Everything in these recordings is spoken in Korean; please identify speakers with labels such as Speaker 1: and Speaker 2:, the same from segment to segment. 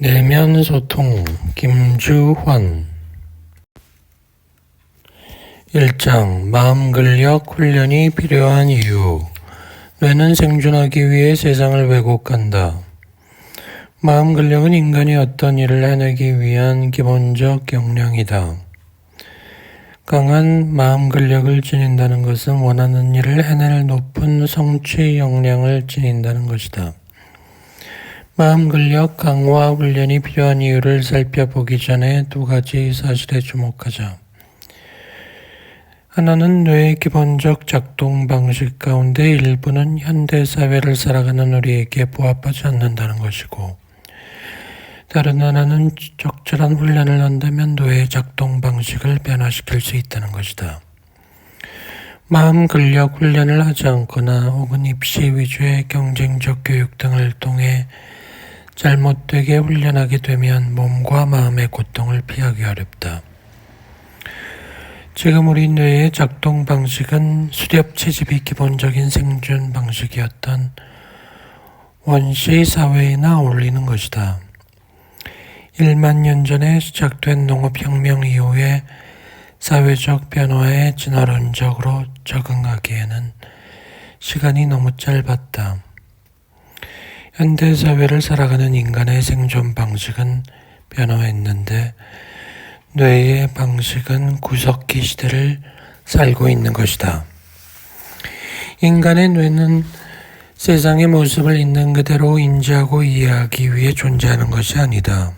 Speaker 1: 내면 소통 김주환 1장 마음 근력 훈련이 필요한 이유. 뇌는 생존하기 위해 세상을 왜곡한다. 마음 근력은 인간이 어떤 일을 해내기 위한 기본적 역량이다. 강한 마음 근력을 지닌다는 것은 원하는 일을 해낼 높은 성취 역량을 지닌다는 것이다. 마음 근력 강화 훈련이 필요한 이유를 살펴보기 전에 두 가지 사실에 주목하자. 하나는 뇌의 기본적 작동 방식 가운데 일부는 현대사회를 살아가는 우리에게 부합하지 않는다는 것이고, 다른 하나는 적절한 훈련을 한다면 뇌의 작동 방식을 변화시킬 수 있다는 것이다. 마음 근력 훈련을 하지 않거나 혹은 입시 위주의 경쟁적 교육 등을 통해 잘못되게 훈련하게 되면 몸과 마음의 고통을 피하기 어렵다. 지금 우리 뇌의 작동 방식은 수렵 채집이 기본적인 생존 방식이었던 원시 사회에나 어울리는 것이다. 1만 년 전에 시작된 농업혁명 이후에 사회적 변화에 진화론적으로 적응하기에는 시간이 너무 짧았다. 현대사회를 살아가는 인간의 생존 방식은 변화했는데 뇌의 방식은 구석기 시대를 살고 있는 것이다. 인간의 뇌는 세상의 모습을 있는 그대로 인지하고 이해하기 위해 존재하는 것이 아니다.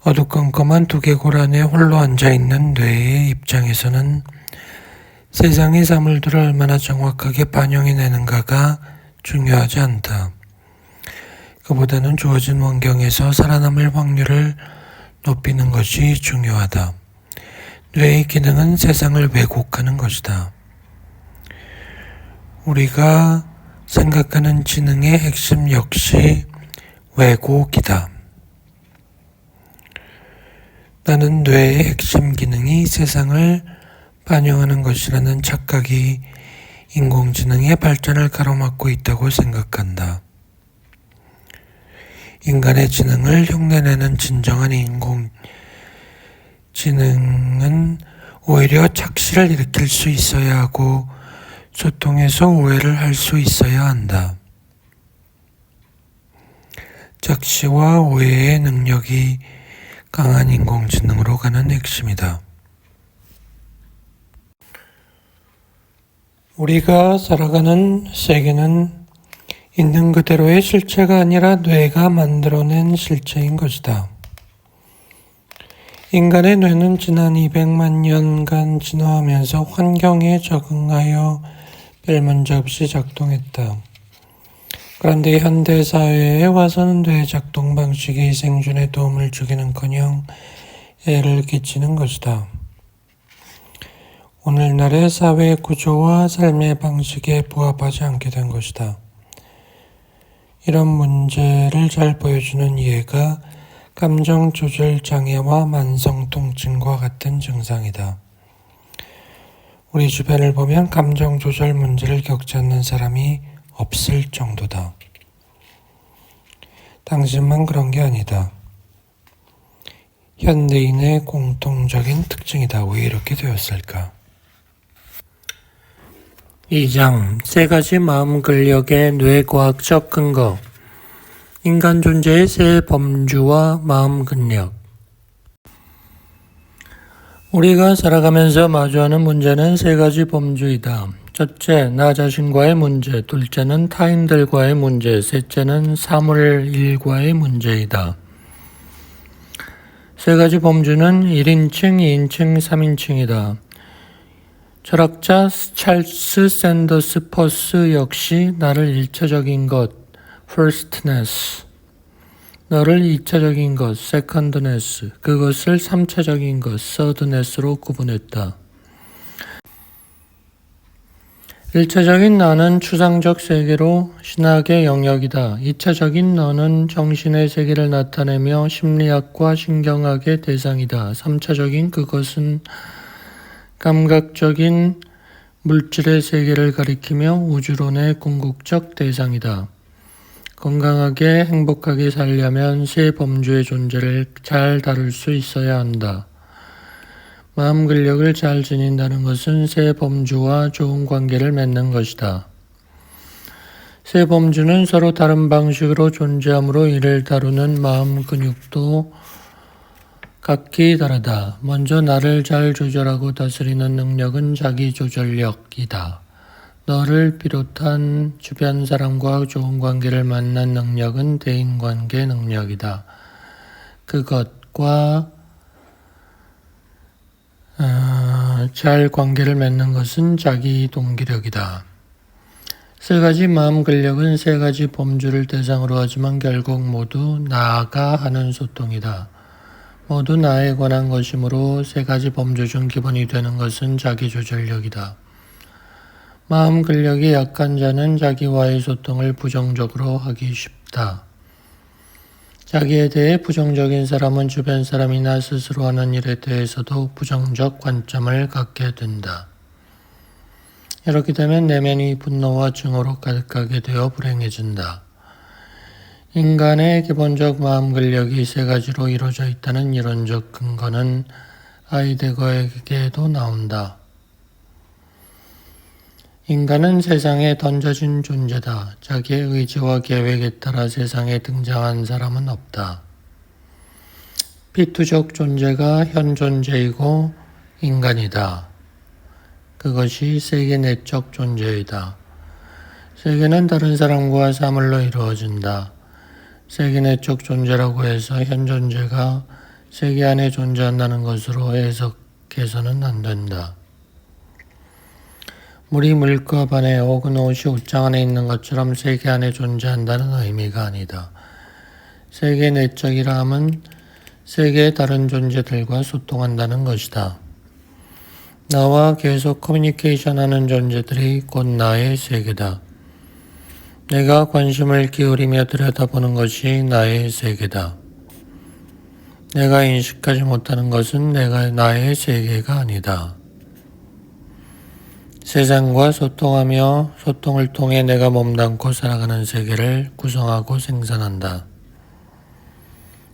Speaker 1: 어두컴컴한 두개골 안에 홀로 앉아있는 뇌의 입장에서는 세상의 사물들을 얼마나 정확하게 반영해내는가가 중요하지 않다. 그보다는 주어진 환경에서 살아남을 확률을 높이는 것이 중요하다. 뇌의 기능은 세상을 왜곡하는 것이다. 우리가 생각하는 지능의 핵심 역시 왜곡이다. 나는 뇌의 핵심 기능이 세상을 반영하는 것이라는 착각이 인공지능의 발전을 가로막고 있다고 생각한다. 인간의 지능을 흉내내는 진정한 인공지능은 오히려 착시를 일으킬 수 있어야 하고 소통에서 오해를 할 수 있어야 한다. 착시와 오해의 능력이 강한 인공지능으로 가는 핵심이다. 우리가 살아가는 세계는 있는 그대로의 실체가 아니라 뇌가 만들어낸 실체인 것이다. 인간의 뇌는 지난 200만 년간 진화하면서 환경에 적응하여 별문제없이 작동했다. 그런데 현대사회에 와서는 뇌 작동 방식이 생존에 도움을 주기는커녕 해를 끼치는 것이다. 오늘날의 사회 구조와 삶의 방식에 부합하지 않게 된 것이다. 이런 문제를 잘 보여주는 예가 감정 조절 장애와 만성 통증과 같은 증상이다. 우리 주변을 보면 감정 조절 문제를 겪지 않는 사람이 없을 정도다. 당신만 그런 게 아니다. 현대인의 공통적인 특징이다. 왜 이렇게 되었을까? 2장 세 가지 마음 근력의 뇌과학적 근거. 인간 존재의 세 범주와 마음 근력. 우리가 살아가면서 마주하는 문제는 세 가지 범주이다. 첫째, 나 자신과의 문제. 둘째는 타인들과의 문제. 셋째는 사물 일과의 문제이다. 세 가지 범주는 1인칭, 2인칭, 3인칭이다. 철학자 찰스 샌더스 퍼스 역시 나를 1차적인 것, firstness, 너를 2차적인 것, secondness, 그것을 3차적인 것, thirdness로 구분했다. 1차적인 나는 추상적 세계로 신학의 영역이다. 2차적인 너는 정신의 세계를 나타내며 심리학과 신경학의 대상이다. 3차적인 그것은 감각적인 물질의 세계를 가리키며 우주론의 궁극적 대상이다. 건강하게 행복하게 살려면 세 범주의 존재를 잘 다룰 수 있어야 한다. 마음 근력을 잘 지닌다는 것은 세 범주와 좋은 관계를 맺는 것이다. 세 범주는 서로 다른 방식으로 존재하므로 이를 다루는 마음 근육도 각기 다르다. 먼저 나를 잘 조절하고 다스리는 능력은 자기조절력이다. 너를 비롯한 주변 사람과 좋은 관계를 만난 능력은 대인관계 능력이다. 그것과 잘 관계를 맺는 것은 자기 동기력이다. 세 가지 마음 근력은 세 가지 범주를 대상으로 하지만 결국 모두 나가 하는 소통이다. 모두 나에 관한 것이므로 세 가지 범주 중 기본이 되는 것은 자기조절력이다. 마음 근력이 약한 자는 자기와의 소통을 부정적으로 하기 쉽다. 자기에 대해 부정적인 사람은 주변 사람이나 스스로 하는 일에 대해서도 부정적 관점을 갖게 된다. 이렇게 되면 내면이 분노와 증오로 가득하게 되어 불행해진다. 인간의 기본적 마음 근력이 세 가지로 이루어져 있다는 이론적 근거는 아이데거에게도 나온다. 인간은 세상에 던져진 존재다. 자기의 의지와 계획에 따라 세상에 등장한 사람은 없다. 피투적 존재가 현 존재이고 인간이다. 그것이 세계 내적 존재이다. 세계는 다른 사람과 사물로 이루어진다. 세계 내적 존재라고 해서 현 존재가 세계 안에 존재한다는 것으로 해석해서는 안 된다. 물이 물컵 안에 혹은 옷이 옷장 안에 있는 것처럼 세계 안에 존재한다는 의미가 아니다. 세계 내적이라 함은 세계의 다른 존재들과 소통한다는 것이다. 나와 계속 커뮤니케이션하는 존재들이 곧 나의 세계다. 내가 관심을 기울이며 들여다보는 것이 나의 세계다. 내가 인식하지 못하는 것은 나의 세계가 아니다. 세상과 소통하며 소통을 통해 내가 몸담고 살아가는 세계를 구성하고 생산한다.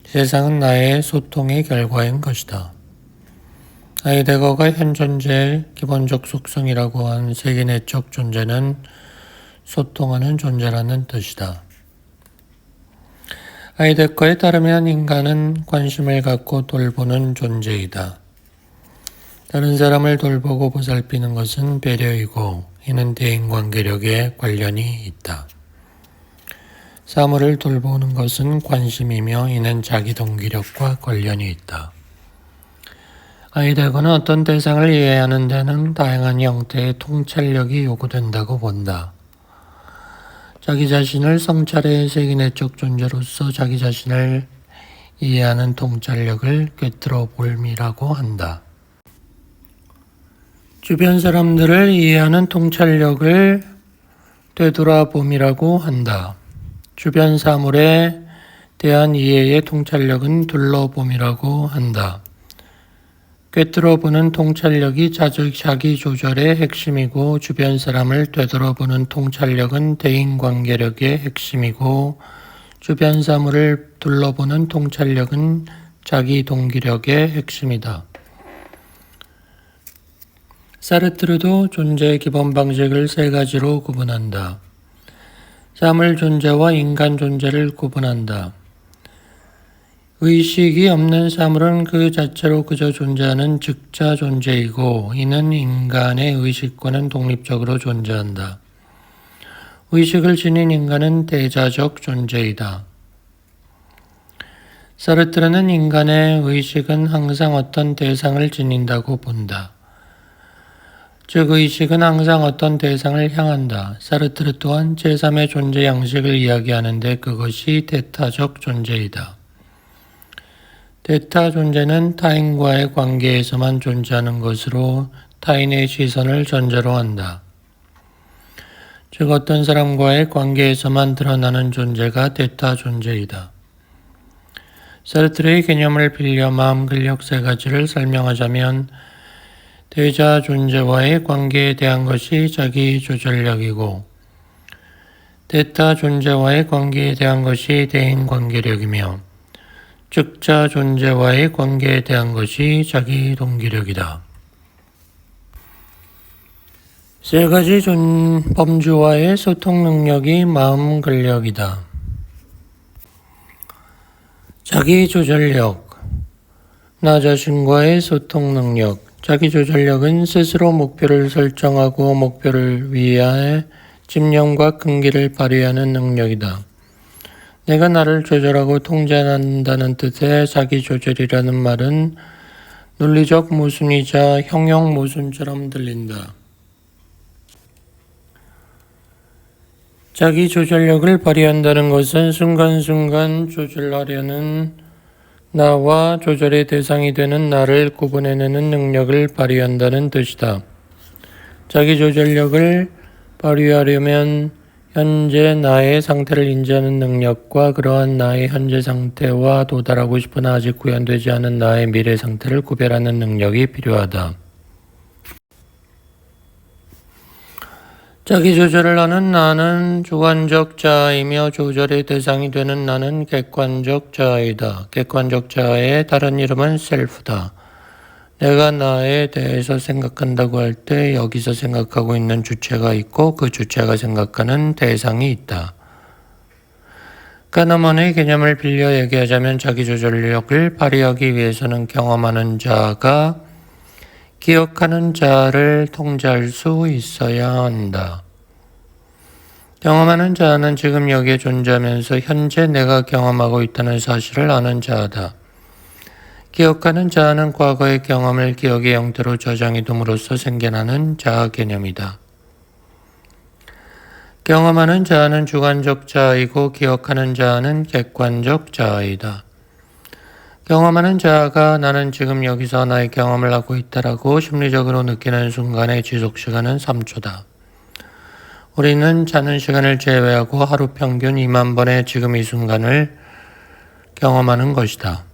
Speaker 1: 세상은 나의 소통의 결과인 것이다. 아이데거가 현 존재의 기본적 속성이라고 한 세계 내적 존재는 소통하는 존재라는 뜻이다. 아이데거에 따르면 인간은 관심을 갖고 돌보는 존재이다. 다른 사람을 돌보고 보살피는 것은 배려이고 이는 대인관계력에 관련이 있다. 사물을 돌보는 것은 관심이며 이는 자기 동기력과 관련이 있다. 아이데거는 어떤 대상을 이해하는 데는 다양한 형태의 통찰력이 요구된다고 본다. 자기 자신을 성찰의 세계 내적 존재로서 자기 자신을 이해하는 통찰력을 꿰뚫어 봄이라고 한다. 주변 사람들을 이해하는 통찰력을 되돌아봄이라고 한다. 주변 사물에 대한 이해의 통찰력은 둘러봄이라고 한다. 꿰뚫어보는 통찰력이 자기 조절의 핵심이고 주변 사람을 되돌아보는 통찰력은 대인관계력의 핵심이고 주변 사물을 둘러보는 통찰력은 자기 동기력의 핵심이다. 사르트르도 존재의 기본 방식을 세 가지로 구분한다. 사물 존재와 인간 존재를 구분한다. 의식이 없는 사물은 그 자체로 그저 존재하는 즉자 존재이고 이는 인간의 의식과는 독립적으로 존재한다. 의식을 지닌 인간은 대자적 존재이다. 사르트르는 인간의 의식은 항상 어떤 대상을 지닌다고 본다. 즉 의식은 항상 어떤 대상을 향한다. 사르트르 또한 제3의 존재 양식을 이야기하는데 그것이 대타적 존재이다. 대타 존재는 타인과의 관계에서만 존재하는 것으로 타인의 시선을 전제로 한다. 즉 어떤 사람과의 관계에서만 드러나는 존재가 대타 존재이다. 사르트르의 개념을 빌려 마음 근력 세 가지를 설명하자면 대자 존재와의 관계에 대한 것이 자기 조절력이고 대타 존재와의 관계에 대한 것이 대인관계력이며 즉자 존재와의 관계에 대한 것이 자기동기력이다. 세 가지 범주와의 소통 능력이 마음 근력이다. 자기조절력, 나 자신과의 소통 능력. 자기조절력은 스스로 목표를 설정하고 목표를 위하여 집념과 끈기를 발휘하는 능력이다. 내가 나를 조절하고 통제한다는 뜻의 자기조절이라는 말은 논리적 모순이자 형용 모순처럼 들린다. 자기 조절력을 발휘한다는 것은 순간순간 조절하려는 나와 조절의 대상이 되는 나를 구분해내는 능력을 발휘한다는 뜻이다. 자기 조절력을 발휘하려면 현재 나의 상태를 인지하는 능력과 그러한 나의 현재 상태와 도달하고 싶으나 아직 구현되지 않은 나의 미래 상태를 구별하는 능력이 필요하다. 자기 조절을 하는 나는 주관적 자아이며 조절의 대상이 되는 나는 객관적 자아이다. 객관적 자아의 다른 이름은 셀프다. 내가 나에 대해서 생각한다고 할 때 여기서 생각하고 있는 주체가 있고 그 주체가 생각하는 대상이 있다. 까나먼의 개념을 빌려 얘기하자면 자기 조절력을 발휘하기 위해서는 경험하는 자가 기억하는 자를 통제할 수 있어야 한다. 경험하는 자는 지금 여기에 존재하면서 현재 내가 경험하고 있다는 사실을 아는 자다. 기억하는 자는 과거의 경험을 기억의 형태로 저장해 둠으로써 생겨나는 자아 개념이다. 경험하는 자는 주관적 자아이고 기억하는 자는 객관적 자아이다. 경험하는 자아가 나는 지금 여기서 나의 경험을 하고 있다라고 심리적으로 느끼는 순간의 지속시간은 3초다. 우리는 자는 시간을 제외하고 하루 평균 2만 번의 지금 이 순간을 경험하는 것이다.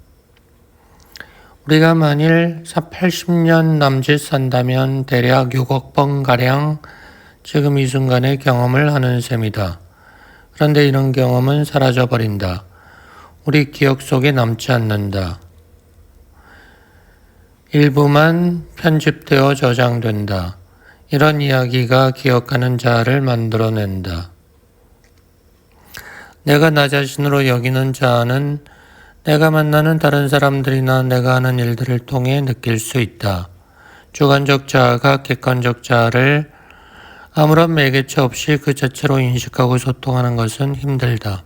Speaker 1: 우리가 만일 80년 남짓 산다면 대략 6억 번가량 지금 이 순간의 경험을 하는 셈이다. 그런데 이런 경험은 사라져버린다. 우리 기억 속에 남지 않는다. 일부만 편집되어 저장된다. 이런 이야기가 기억하는 자아를 만들어낸다. 내가 나 자신으로 여기는 자아는 내가 만나는 다른 사람들이나 내가 하는 일들을 통해 느낄 수 있다. 주관적 자아가 객관적 자아를 아무런 매개체 없이 그 자체로 인식하고 소통하는 것은 힘들다.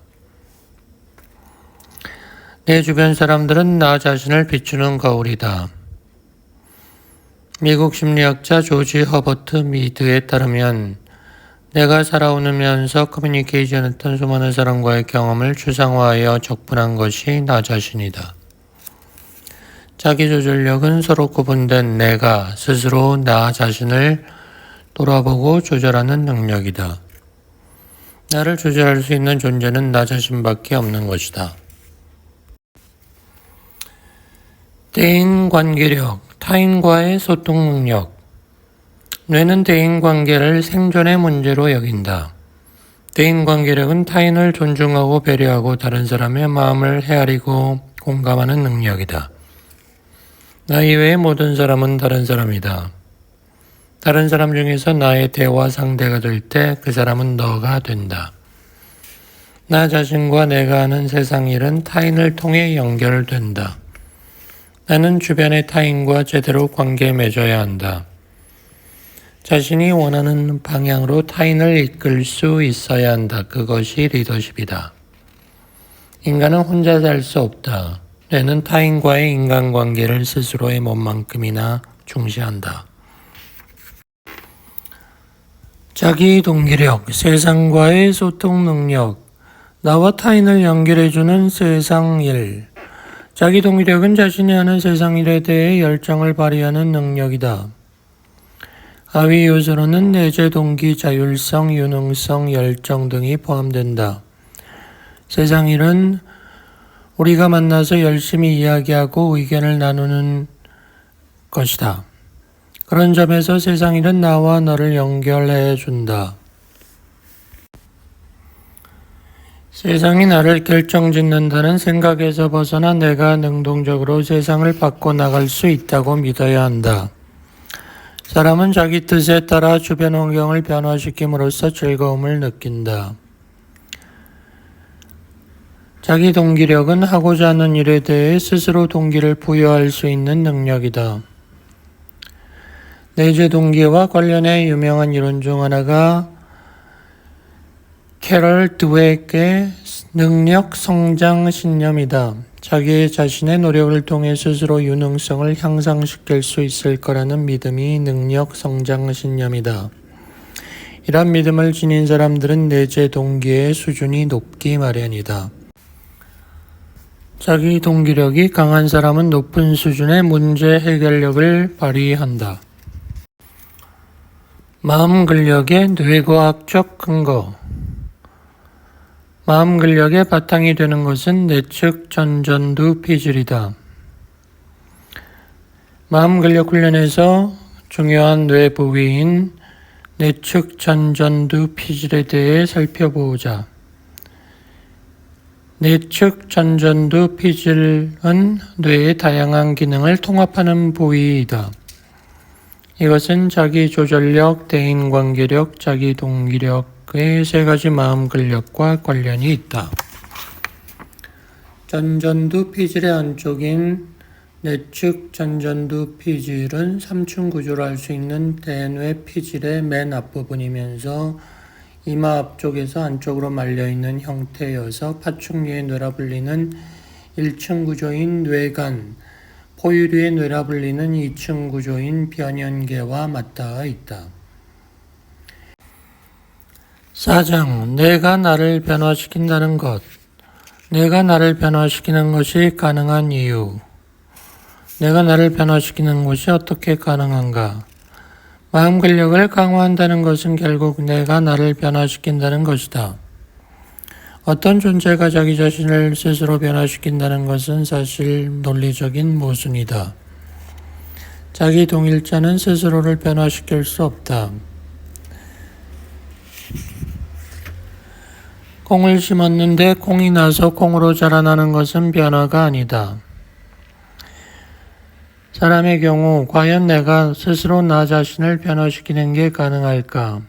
Speaker 1: 내 주변 사람들은 나 자신을 비추는 거울이다. 미국 심리학자 조지 허버트 미드에 따르면 내가 살아오면서 커뮤니케이션했던 수많은 사람과의 경험을 추상화하여 적분한 것이 나 자신이다. 자기조절력은 서로 구분된 내가 스스로 나 자신을 돌아보고 조절하는 능력이다. 나를 조절할 수 있는 존재는 나 자신밖에 없는 것이다. 대인관계력, 타인과의 소통 능력. 뇌는 대인관계를 생존의 문제로 여긴다. 대인관계력은 타인을 존중하고 배려하고 다른 사람의 마음을 헤아리고 공감하는 능력이다. 나 이외의 모든 사람은 다른 사람이다. 다른 사람 중에서 나의 대화 상대가 될 때 그 사람은 너가 된다. 나 자신과 내가 하는 세상 일은 타인을 통해 연결된다. 나는 주변의 타인과 제대로 관계 맺어야 한다. 자신이 원하는 방향으로 타인을 이끌 수 있어야 한다. 그것이 리더십이다. 인간은 혼자 살 수 없다. 뇌는 타인과의 인간관계를 스스로의 몸만큼이나 중시한다. 자기 동기력, 세상과의 소통 능력, 나와 타인을 연결해주는 세상 일. 자기 동기력은 자신이 하는 세상 일에 대해 열정을 발휘하는 능력이다. 하위 요소로는 내재 동기, 자율성, 유능성, 열정 등이 포함된다. 세상 일은 우리가 만나서 열심히 이야기하고 의견을 나누는 것이다. 그런 점에서 세상 일은 나와 너를 연결해 준다. 세상이 나를 결정짓는다는 생각에서 벗어나 내가 능동적으로 세상을 바꿔나갈 수 있다고 믿어야 한다. 사람은 자기 뜻에 따라 주변 환경을 변화시킴으로써 즐거움을 느낀다. 자기 동기력은 하고자 하는 일에 대해 스스로 동기를 부여할 수 있는 능력이다. 내재 동기와 관련해 유명한 이론 중 하나가 캐럴 드웨크의 능력 성장 신념이다. 자기 자신의 노력을 통해 스스로 유능성을 향상시킬 수 있을 거라는 믿음이 능력 성장 신념이다. 이런 믿음을 지닌 사람들은 내재 동기의 수준이 높기 마련이다. 자기 동기력이 강한 사람은 높은 수준의 문제 해결력을 발휘한다. 마음 근력의 뇌과학적 근거. 마음 근력의 바탕이 되는 것은 내측 전전두 피질이다. 마음 근력 훈련에서 중요한 뇌 부위인 내측 전전두 피질에 대해 살펴보자. 내측 전전두 피질은 뇌의 다양한 기능을 통합하는 부위이다. 이것은 자기 조절력, 대인관계력, 자기 동기력의 세 가지 마음 근력과 관련이 있다. 전전두 피질의 안쪽인 내측 전전두 피질은 3층 구조를 알 수 있는 대뇌 피질의 맨 앞부분이면서 이마 앞쪽에서 안쪽으로 말려있는 형태여서 파충류의 뇌라 불리는 1층 구조인 뇌간, 포유류의 뇌라 불리는 2층 구조인 변연계와 맞닿아 있다. 4장. 내가 나를 변화시킨다는 것. 내가 나를 변화시키는 것이 가능한 이유. 내가 나를 변화시키는 것이 어떻게 가능한가? 마음 근력을 강화한다는 것은 결국 내가 나를 변화시킨다는 것이다. 어떤 존재가 자기 자신을 스스로 변화시킨다는 것은 사실 논리적인 모순이다. 자기 동일자는 스스로를 변화시킬 수 없다. 콩을 심었는데 콩이 나서 콩으로 자라나는 것은 변화가 아니다. 사람의 경우 과연 내가 스스로 나 자신을 변화시키는 게 가능할까?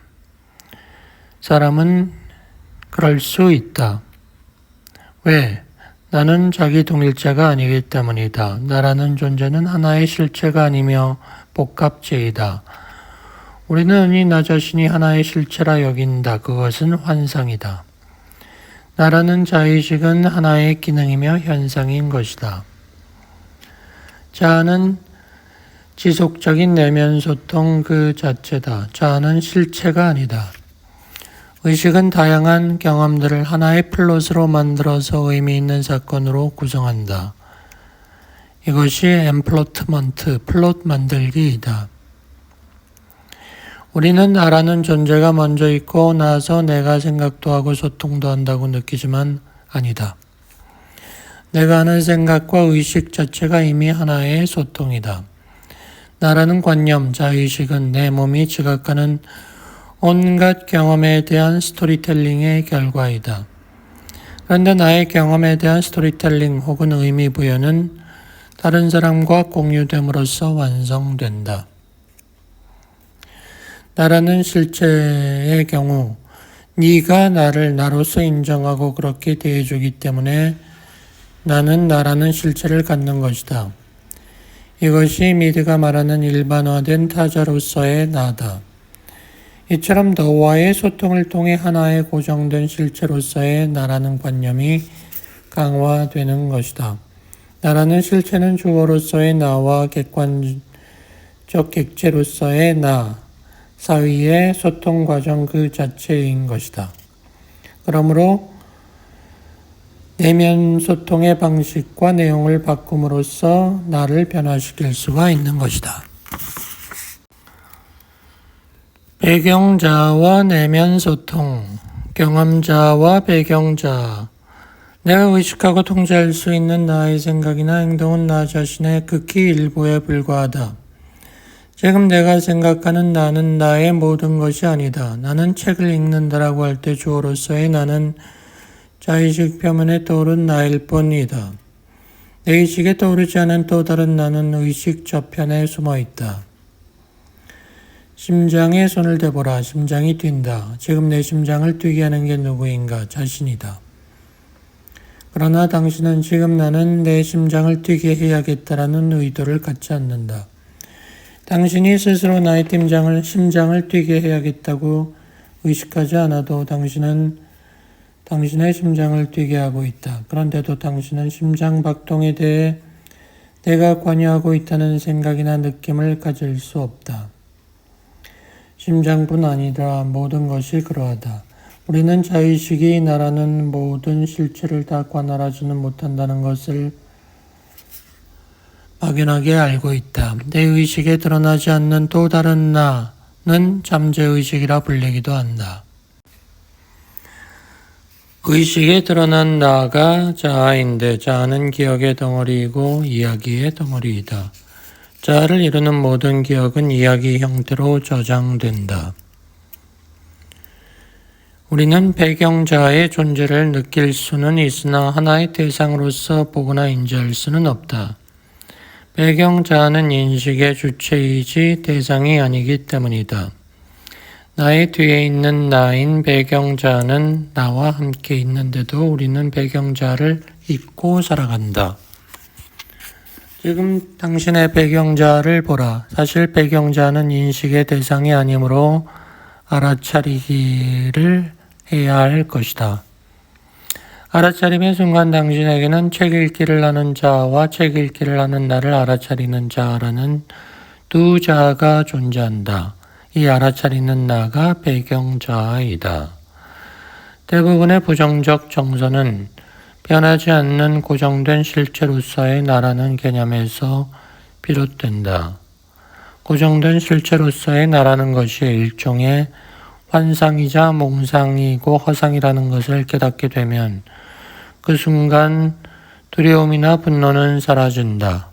Speaker 1: 사람은 그럴 수 있다. 왜? 나는 자기 동일자가 아니기 때문이다. 나라는 존재는 하나의 실체가 아니며 복합체이다. 우리는 흔히 나 자신이 하나의 실체라 여긴다. 그것은 환상이다. 나라는 자의식은 하나의 기능이며 현상인 것이다. 자아는 지속적인 내면 소통 그 자체다. 자아는 실체가 아니다. 의식은 다양한 경험들을 하나의 플롯으로 만들어서 의미 있는 사건으로 구성한다. 이것이 엠플로트먼트, 플롯 만들기이다. 우리는 나라는 존재가 먼저 있고 나서 내가 생각도 하고 소통도 한다고 느끼지만 아니다. 내가 하는 생각과 의식 자체가 이미 하나의 소통이다. 나라는 관념, 자의식은 내 몸이 지각하는 온갖 경험에 대한 스토리텔링의 결과이다. 그런데 나의 경험에 대한 스토리텔링 혹은 의미 부여는 다른 사람과 공유됨으로써 완성된다. 나라는 실체의 경우 네가 나를 나로서 인정하고 그렇게 대해주기 때문에 나는 나라는 실체를 갖는 것이다. 이것이 미드가 말하는 일반화된 타자로서의 나다. 이처럼 너와의 소통을 통해 하나의 고정된 실체로서의 나라는 관념이 강화되는 것이다. 나라는 실체는 주어로서의 나와 객관적 객체로서의 나 사이의 소통 과정 그 자체인 것이다. 그러므로 내면 소통의 방식과 내용을 바꿈으로써 나를 변화시킬 수가 있는 것이다. 배경자와 내면 소통, 경험자와 배경자. 내가 의식하고 통제할 수 있는 나의 생각이나 행동은 나 자신의 극히 일부에 불과하다. 지금 내가 생각하는 나는 나의 모든 것이 아니다. 나는 책을 읽는다라고 할 때 주어로서의 나는 자의식 표면에 떠오른 나일 뿐이다. 내 의식에 떠오르지 않은 또 다른 나는 의식 저편에 숨어 있다. 심장에 손을 대보라. 심장이 뛴다. 지금 내 심장을 뛰게 하는 게 누구인가? 자신이다. 그러나 당신은 지금 나는 내 심장을 뛰게 해야겠다라는 의도를 갖지 않는다. 당신이 스스로 나의 심장을 뛰게 해야겠다고 의식하지 않아도 당신은 당신의 심장을 뛰게 하고 있다. 그런데도 당신은 심장 박동에 대해 내가 관여하고 있다는 생각이나 느낌을 가질 수 없다. 심장뿐 아니라 모든 것이 그러하다. 우리는 자의식이 나라는 모든 실체를 다 관할하지는 못한다는 것을 막연하게 알고 있다. 내 의식에 드러나지 않는 또 다른 나는 잠재의식이라 불리기도 한다. 의식에 드러난 나가 자아인데 자아는 기억의 덩어리이고 이야기의 덩어리이다. 자아를 이루는 모든 기억은 이야기 형태로 저장된다. 우리는 배경자아의 존재를 느낄 수는 있으나 하나의 대상으로서 보거나 인지할 수는 없다. 배경자아는 인식의 주체이지 대상이 아니기 때문이다. 나의 뒤에 있는 나인 배경자아는 나와 함께 있는데도 우리는 배경자아를 잊고 살아간다. 지금 당신의 배경자아를 보라. 사실 배경자아는 인식의 대상이 아니므로 알아차리기를 해야 할 것이다. 알아차림의 순간 당신에게는 책 읽기를 하는 자아와 책 읽기를 하는 나를 알아차리는 자아라는 두 자아가 존재한다. 이 알아차리는 나가 배경자아이다. 대부분의 부정적 정서는 변하지 않는 고정된 실체로서의 나라는 개념에서 비롯된다. 고정된 실체로서의 나라는 것이 일종의 환상이자 몽상이고 허상이라는 것을 깨닫게 되면 그 순간 두려움이나 분노는 사라진다.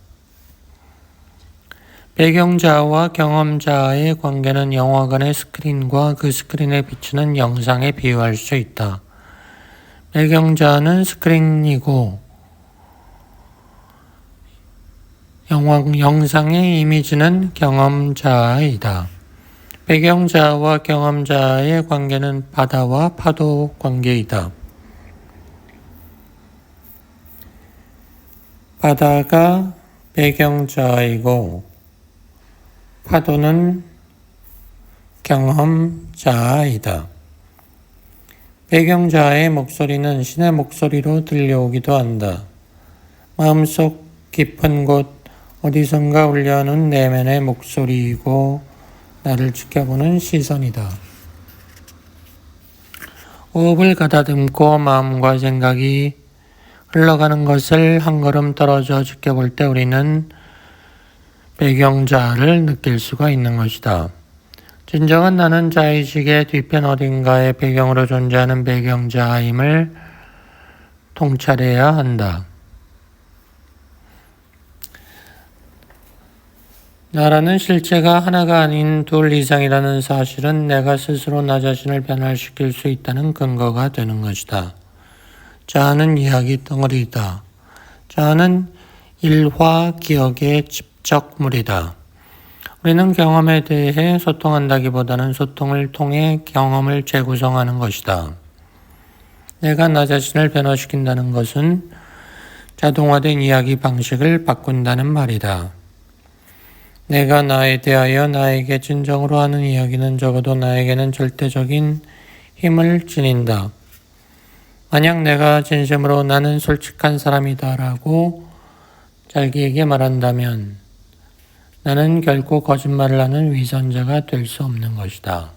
Speaker 1: 배경자아와 경험자아의 관계는 영화관의 스크린과 그 스크린에 비치는 영상에 비유할 수 있다. 배경자아는 스크린이고 영상의 이미지는 경험자아이다. 배경자아와 경험자아의 관계는 바다와 파도 관계이다. 바다가 배경자아이고 파도는 경험자아이다. 배경자아의 목소리는 신의 목소리로 들려오기도 한다. 마음속 깊은 곳 어디선가 울려오는 내면의 목소리이고 나를 지켜보는 시선이다. 호흡을 가다듬고 마음과 생각이 흘러가는 것을 한 걸음 떨어져 지켜볼 때 우리는 배경자아를 느낄 수가 있는 것이다. 진정한 나는 자의식의 뒤편 어딘가의 배경으로 존재하는 배경자아임을 통찰해야 한다. 나라는 실체가 하나가 아닌 둘 이상이라는 사실은 내가 스스로 나 자신을 변화시킬 수 있다는 근거가 되는 것이다. 자아는 이야기 덩어리이다. 자아는 일화 기억의 집적물이다. 우리는 경험에 대해 소통한다기보다는 소통을 통해 경험을 재구성하는 것이다. 내가 나 자신을 변화시킨다는 것은 자동화된 이야기 방식을 바꾼다는 말이다. 내가 나에 대하여 나에게 진정으로 하는 이야기는 적어도 나에게는 절대적인 힘을 지닌다. 만약 내가 진심으로 나는 솔직한 사람이다 라고 자기에게 말한다면 나는 결코 거짓말을 하는 위선자가 될 수 없는 것이다.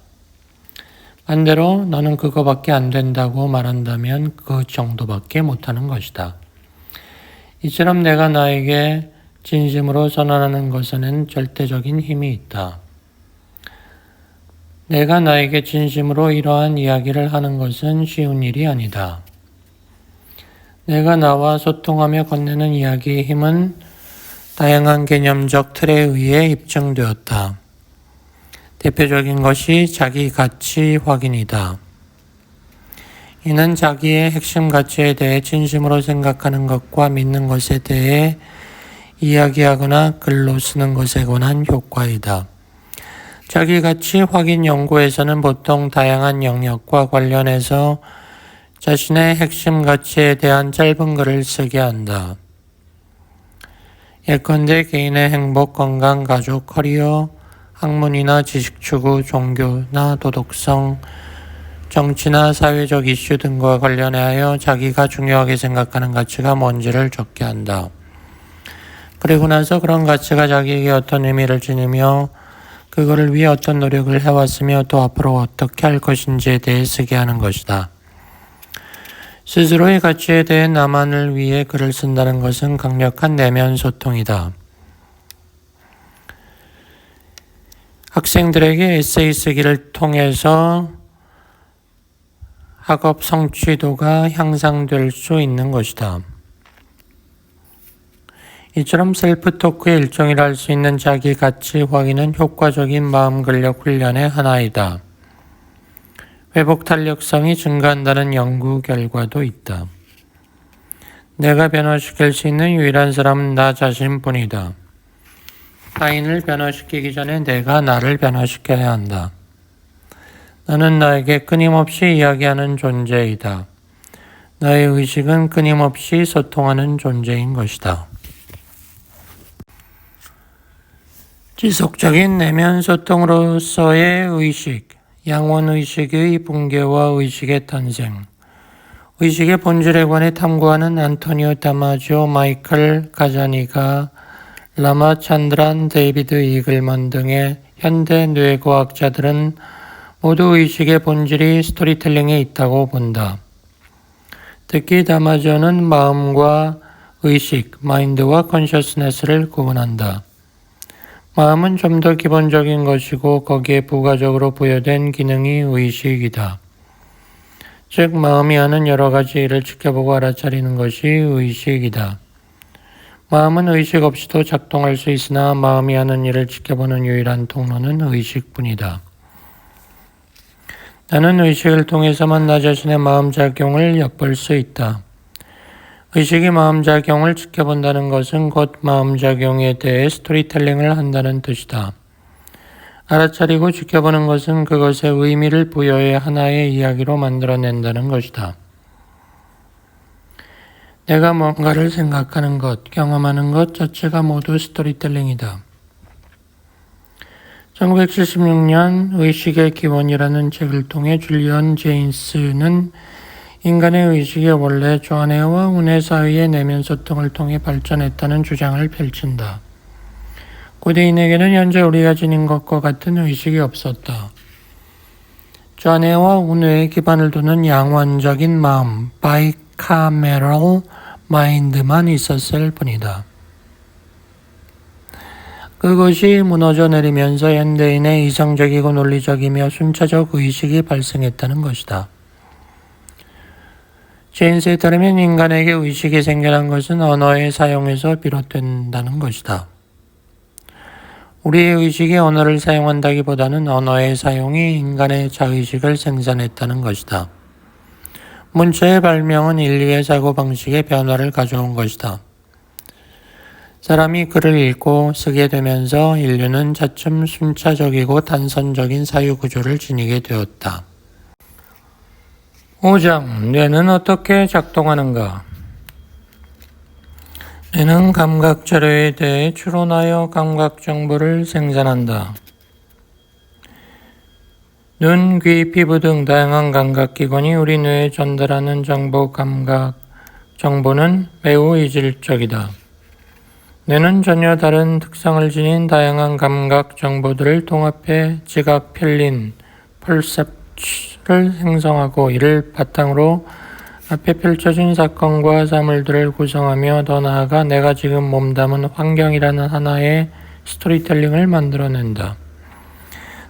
Speaker 1: 반대로 너는 그거밖에 안 된다고 말한다면 그 정도밖에 못하는 것이다. 이처럼 내가 나에게 진심으로 선언하는 것에는 절대적인 힘이 있다. 내가 나에게 진심으로 이러한 이야기를 하는 것은 쉬운 일이 아니다. 내가 나와 소통하며 건네는 이야기의 힘은 다양한 개념적 틀에 의해 입증되었다. 대표적인 것이 자기 가치 확인이다. 이는 자기의 핵심 가치에 대해 진심으로 생각하는 것과 믿는 것에 대해 이야기하거나 글로 쓰는 것에 관한 효과이다. 자기 가치 확인 연구에서는 보통 다양한 영역과 관련해서 자신의 핵심 가치에 대한 짧은 글을 쓰게 한다. 예컨대 개인의 행복, 건강, 가족, 커리어, 학문이나 지식 추구, 종교나 도덕성, 정치나 사회적 이슈 등과 관련하여 자기가 중요하게 생각하는 가치가 뭔지를 적게 한다. 그리고 나서 그런 가치가 자기에게 어떤 의미를 지니며 그거를 위해 어떤 노력을 해왔으며 또 앞으로 어떻게 할 것인지에 대해 쓰게 하는 것이다. 스스로의 가치에 대해 나만을 위해 글을 쓴다는 것은 강력한 내면 소통이다. 학생들에게 에세이 쓰기를 통해서 학업 성취도가 향상될 수 있는 것이다. 이처럼 셀프 토크의 일종이라 할 수 있는 자기 가치 확인은 효과적인 마음 근력 훈련의 하나이다. 회복 탄력성이 증가한다는 연구 결과도 있다. 내가 변화시킬 수 있는 유일한 사람은 나 자신뿐이다. 타인을 변화시키기 전에 내가 나를 변화시켜야 한다. 나는 나에게 끊임없이 이야기하는 존재이다. 나의 의식은 끊임없이 소통하는 존재인 것이다. 지속적인 내면 소통으로서의 의식, 양원의식의 붕괴와 의식의 탄생. 의식의 본질에 관해 탐구하는 안토니오 다마지오, 마이클 가자니가, 라마 찬드란, 데이비드 이글먼 등의 현대 뇌과학자들은 모두 의식의 본질이 스토리텔링에 있다고 본다. 특히 다마지오는 마음과 의식, 마인드와 컨셔스네스를 구분한다. 마음은 좀 더 기본적인 것이고 거기에 부가적으로 부여된 기능이 의식이다. 즉 마음이 하는 여러 가지 일을 지켜보고 알아차리는 것이 의식이다. 마음은 의식 없이도 작동할 수 있으나 마음이 하는 일을 지켜보는 유일한 통로는 의식뿐이다. 나는 의식을 통해서만 나 자신의 마음작용을 엿볼 수 있다. 의식이 마음작용을 지켜본다는 것은 곧 마음작용에 대해 스토리텔링을 한다는 뜻이다. 알아차리고 지켜보는 것은 그것에 의미를 부여해 하나의 이야기로 만들어낸다는 것이다. 내가 뭔가를 생각하는 것, 경험하는 것 자체가 모두 스토리텔링이다. 1976년 의식의 기원이라는 책을 통해 줄리언 제인스는 인간의 의식이 원래 좌뇌와 우뇌 사이의 내면 소통을 통해 발전했다는 주장을 펼친다. 고대인에게는 현재 우리가 지닌 것과 같은 의식이 없었다. 좌뇌와 우뇌에 기반을 두는 양원적인 마음, bicameral mind만 있었을 뿐이다. 그것이 무너져 내리면서 현대인의 이성적이고 논리적이며 순차적 의식이 발생했다는 것이다. 제인스에 따르면 인간에게 의식이 생겨난 것은 언어의 사용에서 비롯된다는 것이다. 우리의 의식이 언어를 사용한다기보다는 언어의 사용이 인간의 자의식을 생산했다는 것이다. 문자의 발명은 인류의 사고방식의 변화를 가져온 것이다. 사람이 글을 읽고 쓰게 되면서 인류는 차츰 순차적이고 단선적인 사유구조를 지니게 되었다. 5장. 뇌는 어떻게 작동하는가? 뇌는 감각 자료에 대해 추론하여 감각 정보를 생산한다. 눈, 귀, 피부 등 다양한 감각기관이 우리 뇌에 전달하는 감각 정보는 매우 이질적이다. 뇌는 전혀 다른 특성을 지닌 다양한 감각 정보들을 통합해 지각, 필린, percept를 생성하고 이를 바탕으로 앞에 펼쳐진 사건과 사물들을 구성하며 더 나아가 내가 지금 몸담은 환경이라는 하나의 스토리텔링을 만들어낸다.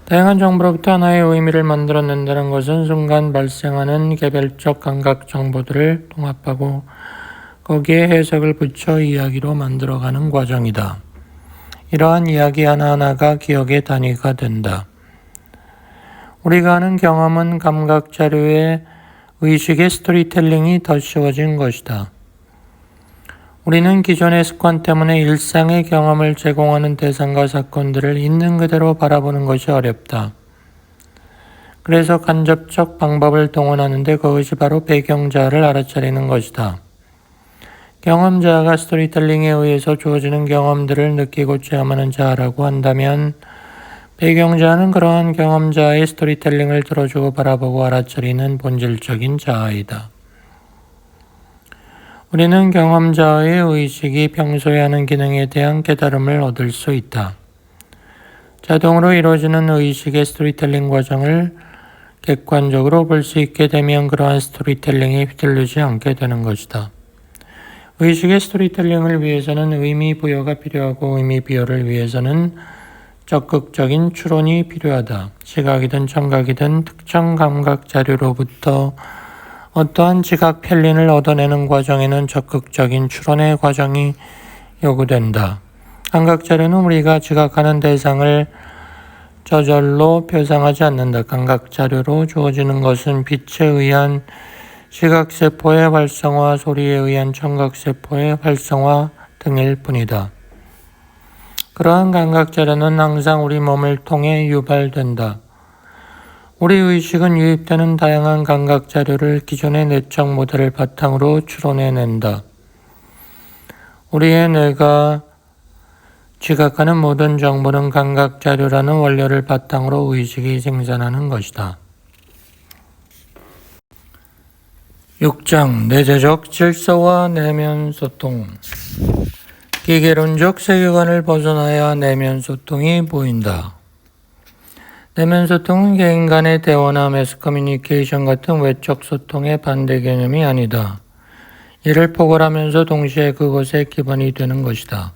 Speaker 1: 다양한 정보로부터 하나의 의미를 만들어낸다는 것은 순간 발생하는 개별적 감각 정보들을 통합하고 거기에 해석을 붙여 이야기로 만들어가는 과정이다. 이러한 이야기 하나하나가 기억의 단위가 된다. 우리가 하는 경험은 감각 자료에 의식의 스토리텔링이 더 쉬워진 것이다. 우리는 기존의 습관 때문에 일상의 경험을 제공하는 대상과 사건들을 있는 그대로 바라보는 것이 어렵다. 그래서 간접적 방법을 동원하는데 그것이 바로 배경자를 알아차리는 것이다. 경험자가 스토리텔링에 의해서 주어지는 경험들을 느끼고 체험하는 자라고 한다면 배경자는 그러한 경험자의 스토리텔링을 들어주고 바라보고 알아차리는 본질적인 자아이다. 우리는 경험자의 의식이 평소에 하는 기능에 대한 깨달음을 얻을 수 있다. 자동으로 이루어지는 의식의 스토리텔링 과정을 객관적으로 볼 수 있게 되면 그러한 스토리텔링에 휘둘리지 않게 되는 것이다. 의식의 스토리텔링을 위해서는 의미 부여가 필요하고 의미 부여를 위해서는 적극적인 추론이 필요하다. 시각이든 청각이든 특정 감각 자료로부터 어떠한 지각 편린을 얻어내는 과정에는 적극적인 추론의 과정이 요구된다. 감각 자료는 우리가 지각하는 대상을 저절로 표상하지 않는다. 감각 자료로 주어지는 것은 빛에 의한 시각세포의 활성화, 소리에 의한 청각세포의 활성화 등일 뿐이다. 그러한 감각 자료는 항상 우리 몸을 통해 유발된다. 우리 의식은 유입되는 다양한 감각 자료를 기존의 내적 모델을 바탕으로 추론해낸다. 우리의 뇌가 지각하는 모든 정보는 감각 자료라는 원료를 바탕으로 의식이 생산하는 것이다. 6장 내재적 질서와 내면 소통. 기계론적 세계관을 벗어나야 내면 소통이 보인다. 내면 소통은 개인 간의 대화나 매스 커뮤니케이션 같은 외적 소통의 반대 개념이 아니다. 이를 포괄하면서 동시에 그것의 기반이 되는 것이다.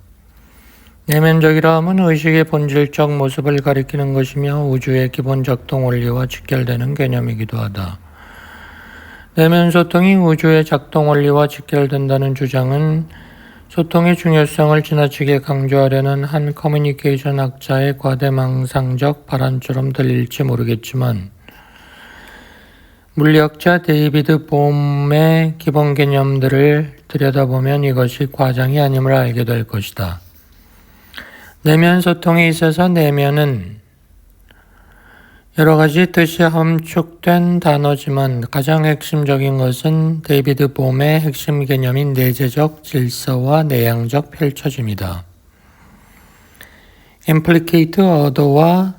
Speaker 1: 내면적이라 함은 의식의 본질적 모습을 가리키는 것이며 우주의 기본 작동 원리와 직결되는 개념이기도 하다. 내면 소통이 우주의 작동 원리와 직결된다는 주장은 소통의 중요성을 지나치게 강조하려는 한 커뮤니케이션 학자의 과대망상적 발언처럼 들릴지 모르겠지만 물리학자 데이비드 봄의 기본 개념들을 들여다보면 이것이 과장이 아님을 알게 될 것이다. 내면 소통에 있어서 내면은 여러 가지 뜻이 함축된 단어지만 가장 핵심적인 것은 데이비드 봄의 핵심 개념인 내재적 질서와 내향적 펼쳐짐이다. implicate order와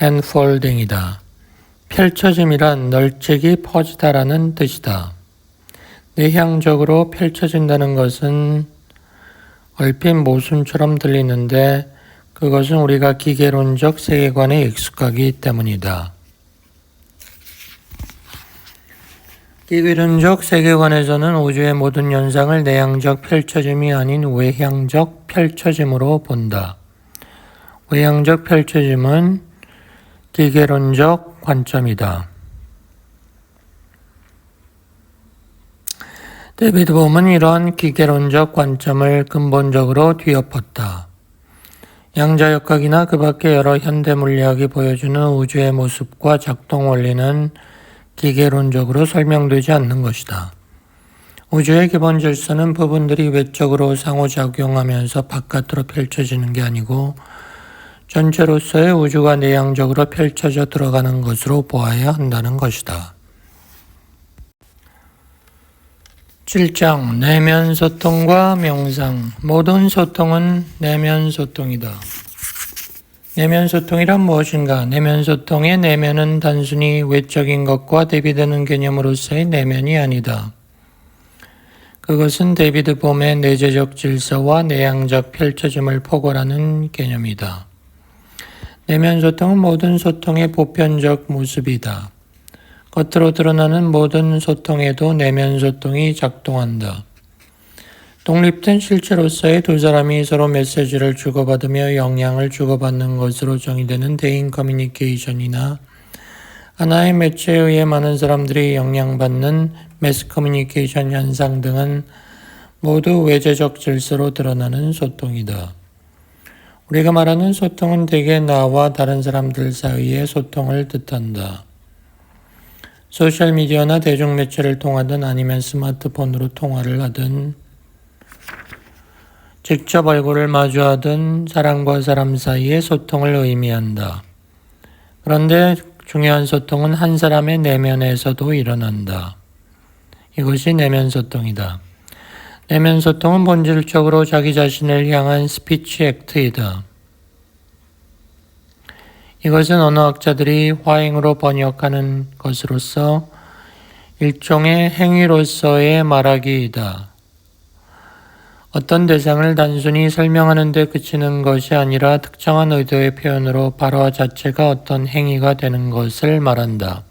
Speaker 1: unfolding이다. 펼쳐짐이란 널찍이 퍼지다라는 뜻이다. 내향적으로 펼쳐진다는 것은 얼핏 모순처럼 들리는데 그것은 우리가 기계론적 세계관에 익숙하기 때문이다. 기계론적 세계관에서는 우주의 모든 현상을 내향적 펼쳐짐이 아닌 외향적 펼쳐짐으로 본다. 외향적 펼쳐짐은 기계론적 관점이다. 데이비드 봄은 이러한 기계론적 관점을 근본적으로 뒤엎었다. 양자역학이나 그 밖의 여러 현대 물리학이 보여주는 우주의 모습과 작동 원리는 기계론적으로 설명되지 않는 것이다. 우주의 기본 질서는 부분들이 외적으로 상호작용하면서 바깥으로 펼쳐지는 게 아니고 전체로서의 우주가 내향적으로 펼쳐져 들어가는 것으로 보아야 한다는 것이다. 7장 내면 소통과 명상. 모든 소통은 내면 소통이다. 내면 소통이란 무엇인가? 내면 소통의 내면은 단순히 외적인 것과 대비되는 개념으로서의 내면이 아니다. 그것은 데이비드 봄의 내재적 질서와 내향적 펼쳐짐을 포괄하는 개념이다. 내면 소통은 모든 소통의 보편적 모습이다. 겉으로 드러나는 모든 소통에도 내면 소통이 작동한다. 독립된 실체로서의 두 사람이 서로 메시지를 주고받으며 영향을 주고받는 것으로 정의되는 대인 커뮤니케이션이나 하나의 매체에 의해 많은 사람들이 영향받는 매스 커뮤니케이션 현상 등은 모두 외재적 질서로 드러나는 소통이다. 우리가 말하는 소통은 대개 나와 다른 사람들 사이의 소통을 뜻한다. 소셜미디어나 대중매체를 통하든 아니면 스마트폰으로 통화를 하든 직접 얼굴을 마주하든 사람과 사람 사이의 소통을 의미한다. 그런데 중요한 소통은 한 사람의 내면에서도 일어난다. 이것이 내면 소통이다. 내면 소통은 본질적으로 자기 자신을 향한 스피치 액트이다. 이것은 언어학자들이 화행으로 번역하는 것으로서 일종의 행위로서의 말하기이다. 어떤 대상을 단순히 설명하는 데 그치는 것이 아니라 특정한 의도의 표현으로 발화 자체가 어떤 행위가 되는 것을 말한다.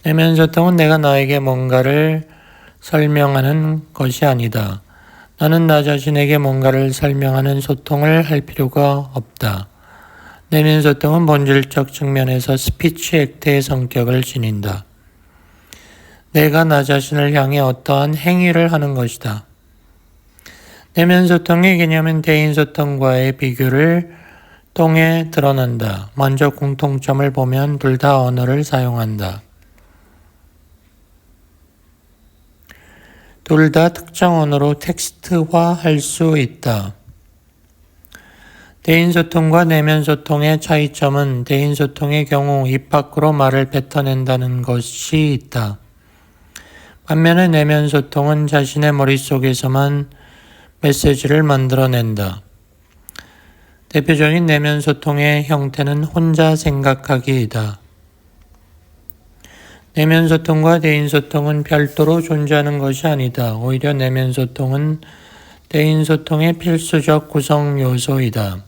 Speaker 1: 내면 소통은 내가 나에게 뭔가를 설명하는 것이 아니다. 나는 나 자신에게 뭔가를 설명하는 소통을 할 필요가 없다. 내면 소통은 본질적 측면에서 스피치 액트의 성격을 지닌다. 내가 나 자신을 향해 어떠한 행위를 하는 것이다. 내면 소통의 개념은 대인 소통과의 비교를 통해 드러난다. 먼저 공통점을 보면 둘 다 언어를 사용한다. 둘 다 특정 언어로 텍스트화할 수 있다. 대인소통과 내면소통의 차이점은 대인소통의 경우 입 밖으로 말을 뱉어낸다는 것이 있다. 반면에 내면소통은 자신의 머릿속에서만 메시지를 만들어낸다. 대표적인 내면소통의 형태는 혼자 생각하기이다. 내면소통과 대인소통은 별도로 존재하는 것이 아니다. 오히려 내면소통은 대인소통의 필수적 구성 요소이다.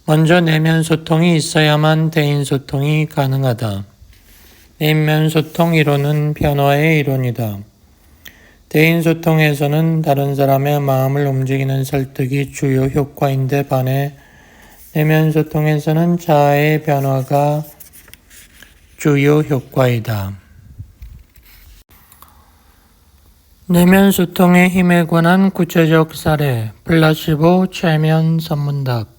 Speaker 1: 먼저 내면소통이 있어야만 대인소통이 가능하다. 내면소통 이론은 변화의 이론이다. 대인소통에서는 다른 사람의 마음을 움직이는 설득이 주요 효과인데 반해 내면소통에서는 자아의 변화가 주요 효과이다. 내면소통의 힘에 관한 구체적 사례, 플라시보 최면 선문답.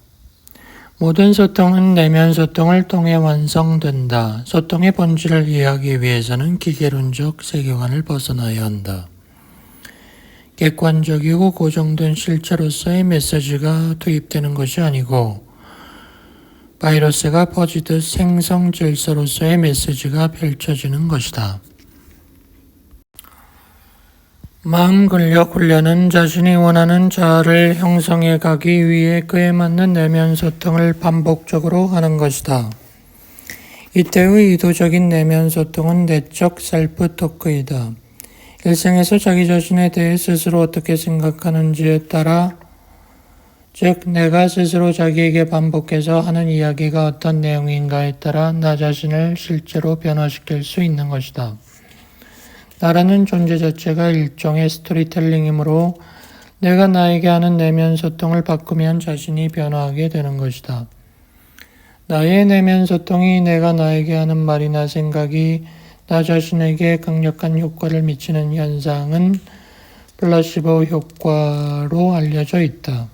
Speaker 1: 모든 소통은 내면소통을 통해 완성된다. 소통의 본질을 이해하기 위해서는 기계론적 세계관을 벗어나야 한다. 객관적이고 고정된 실체로서의 메시지가 투입되는 것이 아니고 바이러스가 퍼지듯 생성 질서로서의 메시지가 펼쳐지는 것이다. 마음 근력 훈련은 자신이 원하는 자아를 형성해 가기 위해 그에 맞는 내면 소통을 반복적으로 하는 것이다. 이때의 의도적인 내면 소통은 내적 셀프 토크이다. 일생에서 자기 자신에 대해 스스로 어떻게 생각하는지에 따라, 즉 내가 스스로 자기에게 반복해서 하는 이야기가 어떤 내용인가에 따라 나 자신을 실제로 변화시킬 수 있는 것이다. 나라는 존재 자체가 일종의 스토리텔링이므로 내가 나에게 하는 내면 소통을 바꾸면 자신이 변화하게 되는 것이다. 나의 내면 소통이 내가 나에게 하는 말이나 생각이 나 자신에게 강력한 효과를 미치는 현상은 플라시보 효과로 알려져 있다.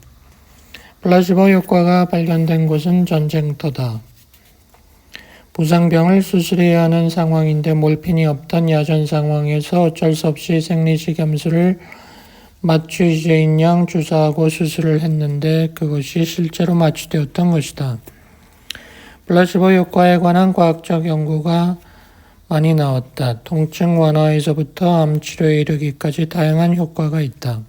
Speaker 1: 플라시보 효과가 발견된 곳은 전쟁터다. 부상병을 수술해야 하는 상황인데 몰핀이 없던 야전 상황에서 어쩔 수 없이 생리식염수를 마취제인 양 주사하고 수술을 했는데 그것이 실제로 마취되었던 것이다. 플라시보 효과에 관한 과학적 연구가 많이 나왔다. 통증 완화에서부터 암 치료에 이르기까지 다양한 효과가 있다.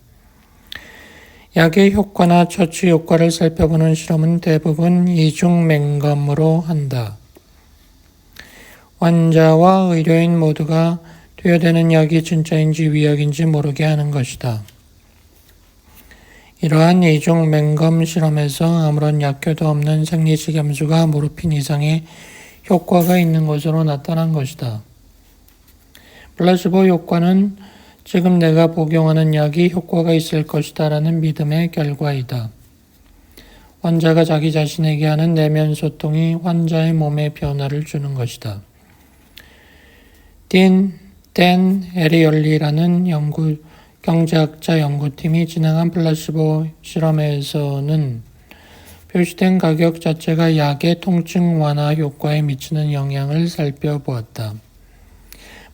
Speaker 1: 약의 효과나 처치 효과를 살펴보는 실험은 대부분 이중 맹검으로 한다. 환자와 의료인 모두가 투여되는 약이 진짜인지 위약인지 모르게 하는 것이다. 이러한 이중 맹검 실험에서 아무런 약효도 없는 생리식염수가 모르핀 이상의 효과가 있는 것으로 나타난 것이다. 플라시보 효과는 지금 내가 복용하는 약이 효과가 있을 것이다 라는 믿음의 결과이다. 환자가 자기 자신에게 하는 내면 소통이 환자의 몸에 변화를 주는 것이다. 댄 에리얼리라는 경제학자 연구팀이 진행한 플라시보 실험에서는 표시된 가격 자체가 약의 통증 완화 효과에 미치는 영향을 살펴보았다.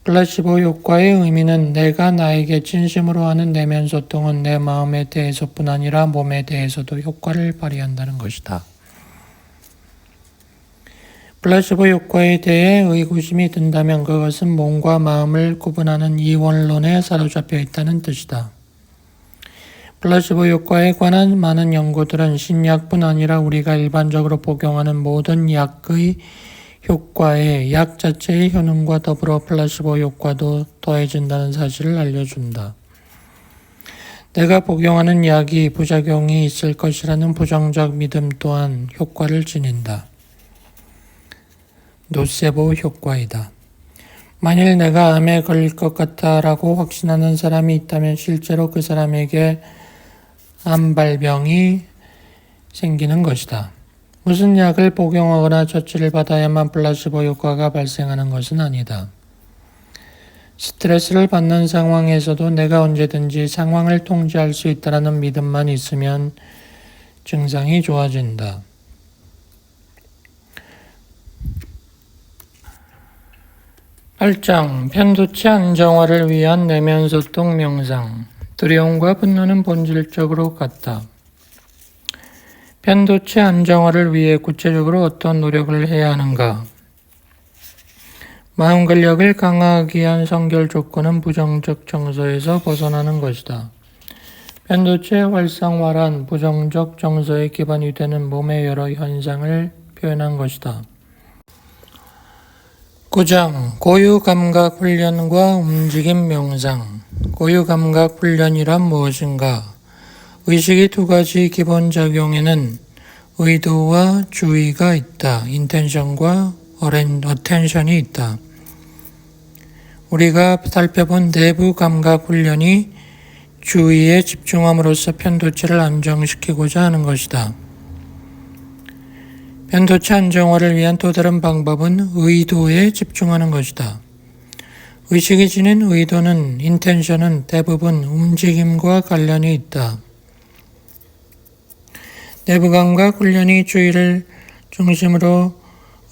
Speaker 1: 플라시보 효과의 의미는 내가 나에게 진심으로 하는 내면 소통은 내 마음에 대해서뿐 아니라 몸에 대해서도 효과를 발휘한다는 것이다. 플라시보 효과에 대해 의구심이 든다면 그것은 몸과 마음을 구분하는 이원론에 사로잡혀 있다는 뜻이다. 플라시보 효과에 관한 많은 연구들은 신약뿐 아니라 우리가 일반적으로 복용하는 모든 약의 효과에 약 자체의 효능과 더불어 플라시보 효과도 더해진다는 사실을 알려준다. 내가 복용하는 약이 부작용이 있을 것이라는 부정적 믿음 또한 효과를 지닌다. 노세보 효과이다. 만일 내가 암에 걸릴 것 같아 라고 확신하는 사람이 있다면 실제로 그 사람에게 암발병이 생기는 것이다. 무슨 약을 복용하거나 처치를 받아야만 플라시보 효과가 발생하는 것은 아니다. 스트레스를 받는 상황에서도 내가 언제든지 상황을 통제할 수 있다는 믿음만 있으면 증상이 좋아진다. 8장 편도체 안정화를 위한 내면소통 명상. 두려움과 분노는 본질적으로 같다. 편도체 안정화를 위해 구체적으로 어떤 노력을 해야 하는가? 마음 근력을 강화하기 위한 선결 조건은 부정적 정서에서 벗어나는 것이다. 편도체 활성화란 부정적 정서에 기반이 되는 몸의 여러 현상을 표현한 것이다. 9장 고유감각 훈련과 움직임 명상. 고유감각 훈련이란 무엇인가? 의식의 두 가지 기본 작용에는 의도와 주의가 있다. 인텐션과 어텐션이 있다. 우리가 살펴본 내부 감각 훈련이 주의에 집중함으로써 편도체를 안정시키고자 하는 것이다. 편도체 안정화를 위한 또 다른 방법은 의도에 집중하는 것이다. 의식이 지닌 의도는, 인텐션은 대부분 움직임과 관련이 있다. 내부 감각 훈련이 주의를 중심으로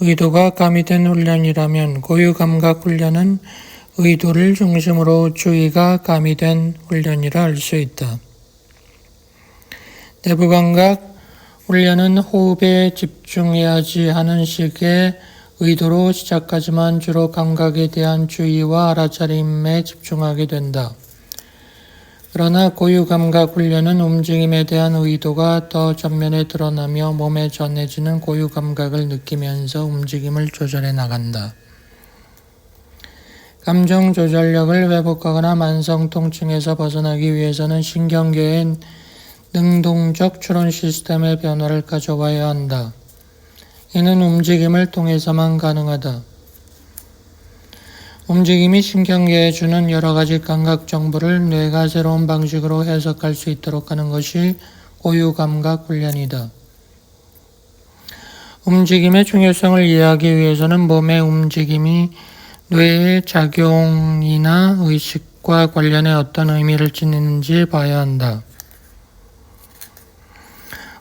Speaker 1: 의도가 가미된 훈련이라면 고유 감각 훈련은 의도를 중심으로 주의가 가미된 훈련이라 할 수 있다. 내부 감각 훈련은 호흡에 집중해야지 하는 식의 의도로 시작하지만 주로 감각에 대한 주의와 알아차림에 집중하게 된다. 그러나 고유 감각 훈련은 움직임에 대한 의도가 더 전면에 드러나며 몸에 전해지는 고유 감각을 느끼면서 움직임을 조절해 나간다. 감정 조절력을 회복하거나 만성 통증에서 벗어나기 위해서는 신경계의 능동적 추론 시스템의 변화를 가져와야 한다. 이는 움직임을 통해서만 가능하다. 움직임이 신경계에 주는 여러 가지 감각 정보를 뇌가 새로운 방식으로 해석할 수 있도록 하는 것이 고유 감각 훈련이다. 움직임의 중요성을 이해하기 위해서는 몸의 움직임이 뇌의 작용이나 의식과 관련해 어떤 의미를 지니는지 봐야 한다.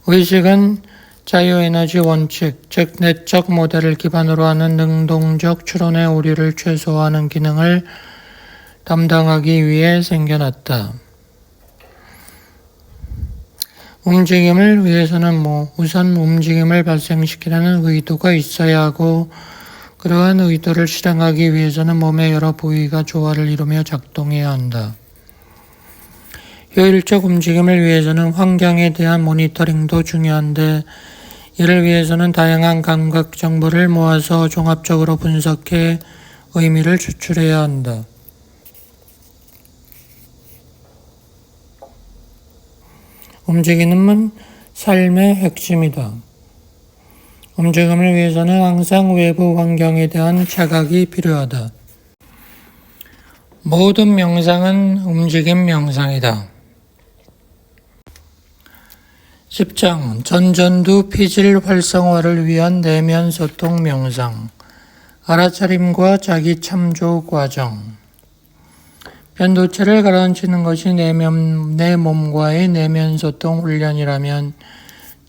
Speaker 1: 의식은 자유에너지 원칙, 즉 내적 모델을 기반으로 하는 능동적 추론의 오류를 최소화하는 기능을 담당하기 위해 생겨났다. 움직임을 위해서는 우선 움직임을 발생시키려는 의도가 있어야 하고 그러한 의도를 실행하기 위해서는 몸의 여러 부위가 조화를 이루며 작동해야 한다. 효율적 움직임을 위해서는 환경에 대한 모니터링도 중요한데 이를 위해서는 다양한 감각 정보를 모아서 종합적으로 분석해 의미를 추출해야 한다. 움직임은 삶의 핵심이다. 움직임을 위해서는 항상 외부 환경에 대한 자각이 필요하다. 모든 명상은 움직임 명상이다. 10장 전전두 피질 활성화를 위한 내면 소통 명상. 알아차림과 자기 참조 과정. 편도체를 가라앉히는 것이 내 몸과의 내면 소통 훈련이라면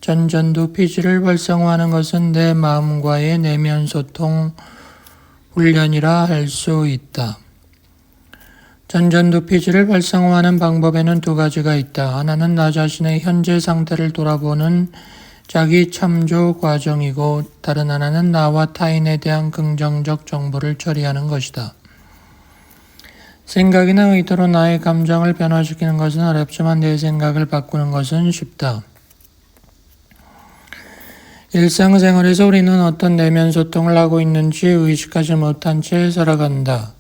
Speaker 1: 전전두 피지를 활성화하는 것은 내 마음과의 내면 소통 훈련이라 할 수 있다. 전전두 피지를 활성화하는 방법에는 두 가지가 있다. 하나는 나 자신의 현재 상태를 돌아보는 자기 참조 과정이고 다른 하나는 나와 타인에 대한 긍정적 정보를 처리하는 것이다. 생각이나 의도로 나의 감정을 변화시키는 것은 어렵지만 내 생각을 바꾸는 것은 쉽다. 일상생활에서 우리는 어떤 내면 소통을 하고 있는지 의식하지 못한 채 살아간다.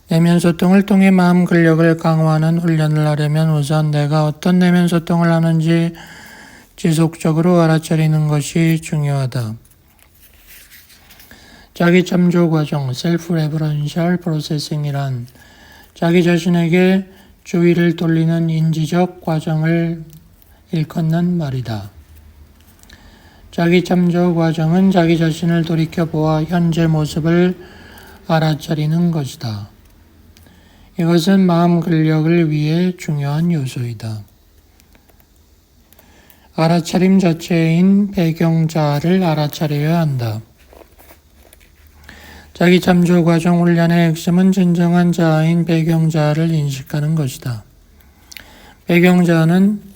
Speaker 1: 내면 소통을 통해 마음 근력을 강화하는 훈련을 하려면 우선 내가 어떤 내면 소통을 하는지 지속적으로 알아차리는 것이 중요하다. 자기 참조 과정, self-referential processing이란 자기 자신에게 주의를 돌리는 인지적 과정을 일컫는 말이다. 자기 참조 과정은 자기 자신을 돌이켜보아 현재 모습을 알아차리는 것이다. 이것은 마음 근력을 위해 중요한 요소이다. 알아차림 자체인 배경자아를 알아차려야 한다. 자기 참조 과정 훈련의 핵심은 진정한 자아인 배경자아를 인식하는 것이다. 배경자아는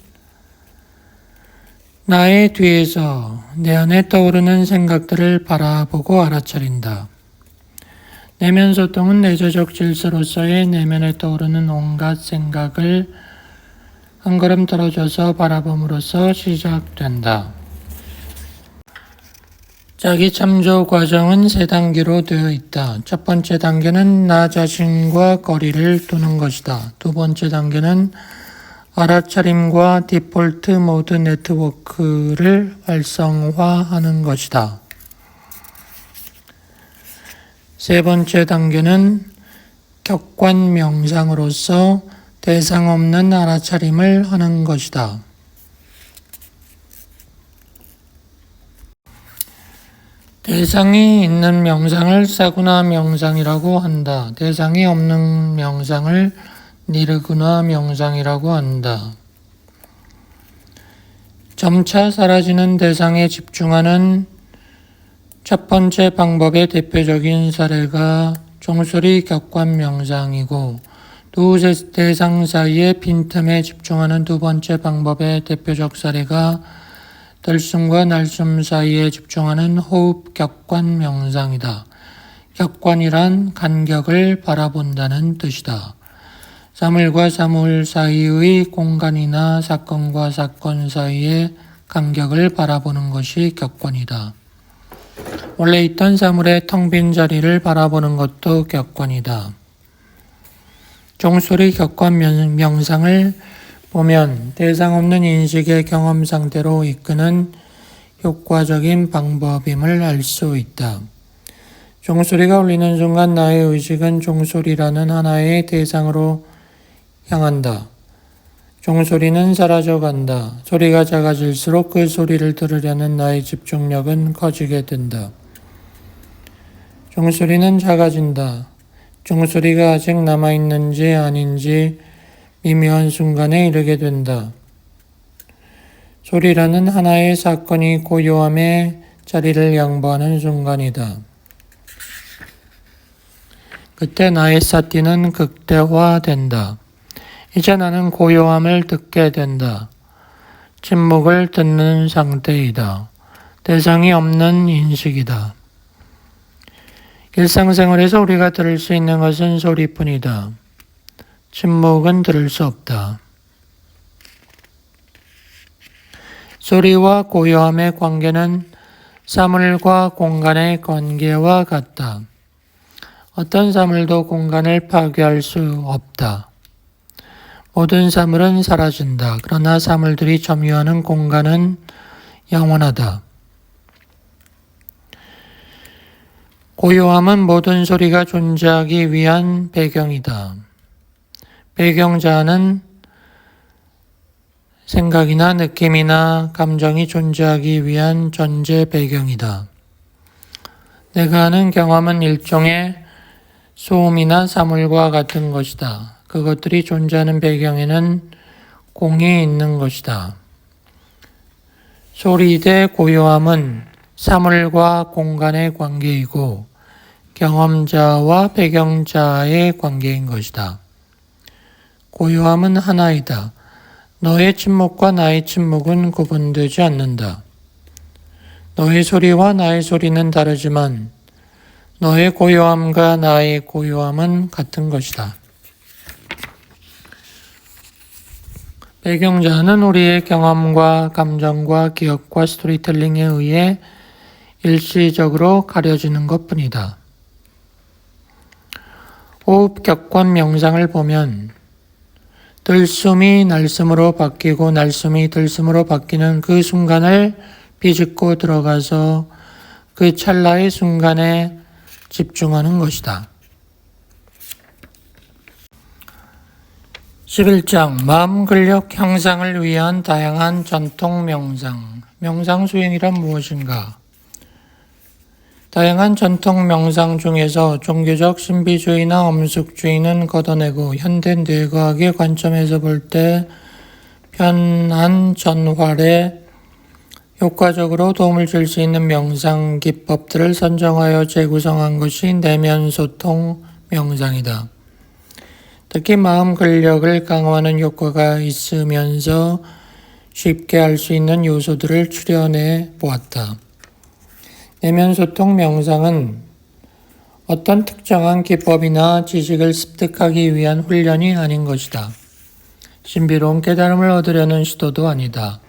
Speaker 1: 나의 뒤에서 내 안에 떠오르는 생각들을 바라보고 알아차린다. 내면 소통은 내재적 질서로서의 내면에 떠오르는 온갖 생각을 한 걸음 떨어져서 바라봄으로써 시작된다. 자기 참조 과정은 세 단계로 되어 있다. 첫 번째 단계는 나 자신과 거리를 두는 것이다. 두 번째 단계는 알아차림과 디폴트 모드 네트워크를 활성화하는 것이다. 세 번째 단계는 격관 명상으로서 대상 없는 알아차림을 하는 것이다. 대상이 있는 명상을 사구나 명상이라고 한다. 대상이 없는 명상을 니르구나 명상이라고 한다. 점차 사라지는 대상에 집중하는 첫 번째 방법의 대표적인 사례가 종소리 격관 명상이고 두 대상 사이의 빈틈에 집중하는 두 번째 방법의 대표적 사례가 들숨과 날숨 사이에 집중하는 호흡 격관 명상이다. 격관이란 간격을 바라본다는 뜻이다. 사물과 사물 사이의 공간이나 사건과 사건 사이의 간격을 바라보는 것이 격관이다. 원래 있던 사물의 텅 빈 자리를 바라보는 것도 격관이다. 종소리 격관 명상을 보면 대상 없는 인식의 경험 상태로 이끄는 효과적인 방법임을 알 수 있다. 종소리가 울리는 순간 나의 의식은 종소리라는 하나의 대상으로 향한다. 종소리는 사라져간다. 소리가 작아질수록 그 소리를 들으려는 나의 집중력은 커지게 된다. 종소리는 작아진다. 종소리가 아직 남아있는지 아닌지 미묘한 순간에 이르게 된다. 소리라는 하나의 사건이 고요함의 자리를 양보하는 순간이다. 그때 나의 사티는 극대화된다. 이제 나는 고요함을 듣게 된다. 침묵을 듣는 상태이다. 대상이 없는 인식이다. 일상생활에서 우리가 들을 수 있는 것은 소리뿐이다. 침묵은 들을 수 없다. 소리와 고요함의 관계는 사물과 공간의 관계와 같다. 어떤 사물도 공간을 파괴할 수 없다. 모든 사물은 사라진다. 그러나 사물들이 점유하는 공간은 영원하다. 고요함은 모든 소리가 존재하기 위한 배경이다. 배경자는 생각이나 느낌이나 감정이 존재하기 위한 전제 배경이다. 내가 하는 경험은 일종의 소음이나 사물과 같은 것이다. 그것들이 존재하는 배경에는 공이 있는 것이다. 소리 대 고요함은 사물과 공간의 관계이고 경험자와 배경자의 관계인 것이다. 고요함은 하나이다. 너의 침묵과 나의 침묵은 구분되지 않는다. 너의 소리와 나의 소리는 다르지만 너의 고요함과 나의 고요함은 같은 것이다. 배경자는 우리의 경험과 감정과 기억과 스토리텔링에 의해 일시적으로 가려지는 것뿐이다. 호흡 격권 명상을 보면 들숨이 날숨으로 바뀌고 날숨이 들숨으로 바뀌는 그 순간을 비집고 들어가서 그 찰나의 순간에 집중하는 것이다. 11장 마음 근력 향상을 위한 다양한 전통 명상. 명상 수행이란 무엇인가? 다양한 전통 명상 중에서 종교적 신비주의나 엄숙주의는 걷어내고 현대 뇌과학의 관점에서 볼 때 편안 전활에 효과적으로 도움을 줄 수 있는 명상 기법들을 선정하여 재구성한 것이 내면 소통 명상이다. 특히 마음 근력을 강화하는 효과가 있으면서 쉽게 할 수 있는 요소들을 추려내 보았다. 내면 소통 명상은 어떤 특정한 기법이나 지식을 습득하기 위한 훈련이 아닌 것이다. 신비로운 깨달음을 얻으려는 시도도 아니다.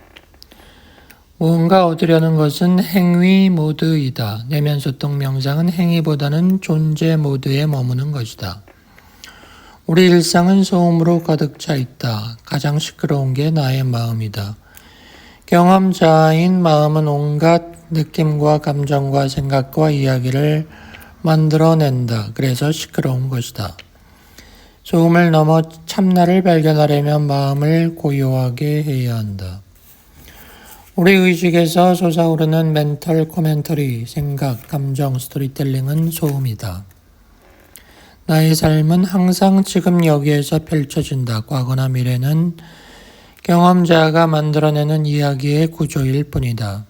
Speaker 1: 무언가 얻으려는 것은 행위 모드이다. 내면 소통 명상은 행위보다는 존재 모드에 머무는 것이다. 우리 일상은 소음으로 가득 차 있다. 가장 시끄러운 게 나의 마음이다. 경험자인 마음은 온갖 느낌과 감정과 생각과 이야기를 만들어낸다. 그래서 시끄러운 것이다. 소음을 넘어 참나를 발견하려면 마음을 고요하게 해야 한다. 우리 의식에서 솟아오르는 멘털 코멘터리, 생각, 감정, 스토리텔링은 소음이다. 나의 삶은 항상 지금 여기에서 펼쳐진다. 과거나 미래는 경험자가 만들어내는 이야기의 구조일 뿐이다.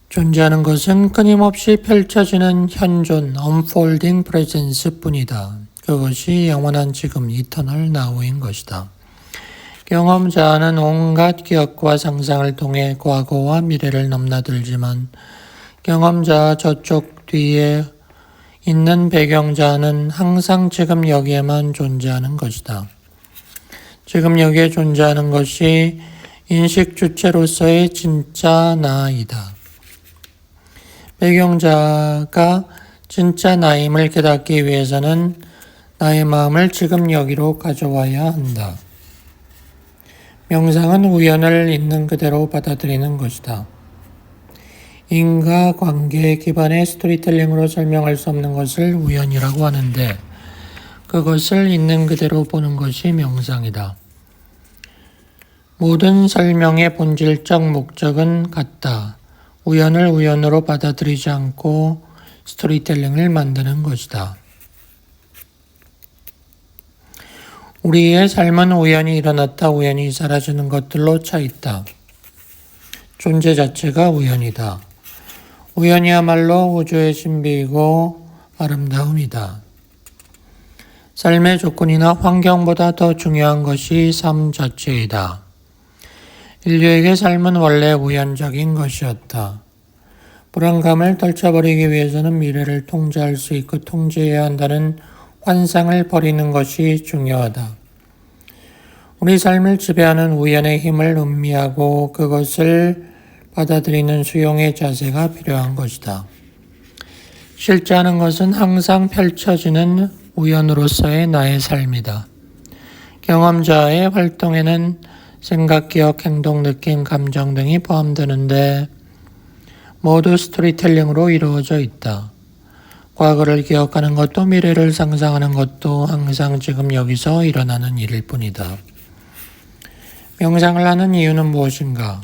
Speaker 1: 존재하는 것은 끊임없이 펼쳐지는 현존, unfolding presence 뿐이다. 그것이 영원한 지금, eternal now인 것이다. 경험자는 온갖 기억과 상상을 통해 과거와 미래를 넘나들지만 경험자 저쪽 뒤에 있는 배경자는 항상 지금 여기에만 존재하는 것이다. 지금 여기에 존재하는 것이 인식 주체로서의 진짜 나이다. 배경자가 진짜 나임을 깨닫기 위해서는 나의 마음을 지금 여기로 가져와야 한다. 명상은 우연을 있는 그대로 받아들이는 것이다. 인과관계 기반의 스토리텔링으로 설명할 수 없는 것을 우연이라고 하는데 그것을 있는 그대로 보는 것이 명상이다. 모든 설명의 본질적 목적은 같다. 우연을 우연으로 받아들이지 않고 스토리텔링을 만드는 것이다. 우리의 삶은 우연히 일어났다 우연히 사라지는 것들로 차 있다. 존재 자체가 우연이다. 우연이야말로 우주의 신비이고 아름다움이다. 삶의 조건이나 환경보다 더 중요한 것이 삶 자체이다. 인류에게 삶은 원래 우연적인 것이었다. 불안감을 떨쳐버리기 위해서는 미래를 통제할 수 있고 통제해야 한다는 환상을 버리는 것이 중요하다. 우리 삶을 지배하는 우연의 힘을 음미하고 그것을 받아들이는 수용의 자세가 필요한 것이다. 실제하는 것은 항상 펼쳐지는 우연으로서의 나의 삶이다. 경험자의 활동에는 생각, 기억, 행동, 느낌, 감정 등이 포함되는데 모두 스토리텔링으로 이루어져 있다. 과거를 기억하는 것도 미래를 상상하는 것도 항상 지금 여기서 일어나는 일일 뿐이다. 명상을 하는 이유는 무엇인가?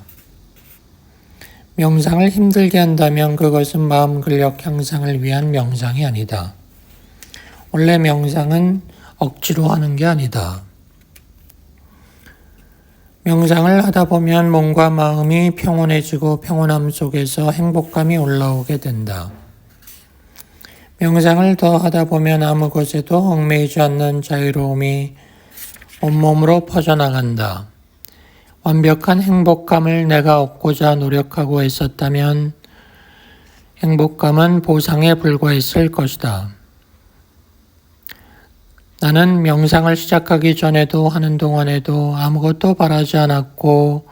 Speaker 1: 명상을 힘들게 한다면 그것은 마음 근력 향상을 위한 명상이 아니다. 원래 명상은 억지로 하는 게 아니다. 명상을 하다 보면 몸과 마음이 평온해지고 평온함 속에서 행복감이 올라오게 된다. 명상을 더 하다 보면 아무 것에도 얽매이지 않는 자유로움이 온몸으로 퍼져나간다. 완벽한 행복감을 내가 얻고자 노력하고 있었다면 행복감은 보상에 불과했을 것이다. 나는 명상을 시작하기 전에도 하는 동안에도 아무것도 바라지 않았고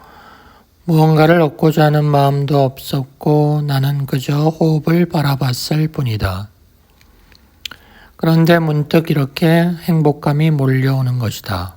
Speaker 1: 무언가를 얻고자 하는 마음도 없었고 나는 그저 호흡을 바라봤을 뿐이다. 그런데 문득 이렇게 행복감이 몰려오는 것이다.